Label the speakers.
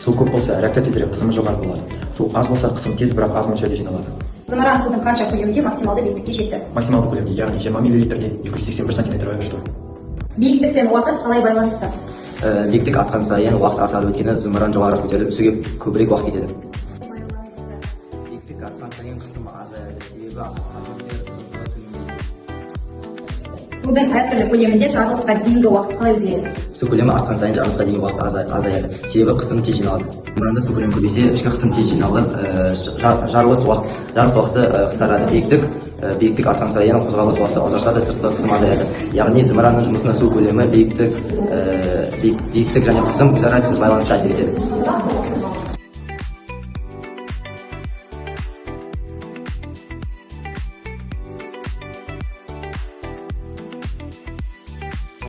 Speaker 1: Су көп болса, реакция тезірек, қысымы жоғары болады. Су аз болса, қысым тез, бірақ аз мөлшерде жиналады.
Speaker 2: Зымыран судың қанша көлемінде максималды биіктікке жетті?
Speaker 1: Максималды көлемде, яғни 20 мл-ге 281 см өшті.
Speaker 2: Биіктік пен уақыт қалай байланысты?
Speaker 3: Биіктік артқан сайын уақыт артады, өйткені зымыран жоғары көтеріліп түсуге көбірек уақыт кетеді. Биіктік артқан сайын қысымы азаяды, себебі атмосфера
Speaker 2: Судың әртүрлі көлемінде жарылысқа дейінгі уақыт қалай өзгереді?
Speaker 3: су көлемі артқан сайын жарылысқа дейінгі уақыт азаяды, себебі қысым тез жиналады. Зымыранда су көлемі көбейсе, ішкі қысым тез жиналып, жарылыс уақыты қысқарады. Биіктік артқан сайын қозғалыс уақыты ұзартылады, сыртқы қысым азаяды. Яғни зымыранның жұмысына су көлемі, биіктік және қысым өзара тығыз байланысты әсер етеді.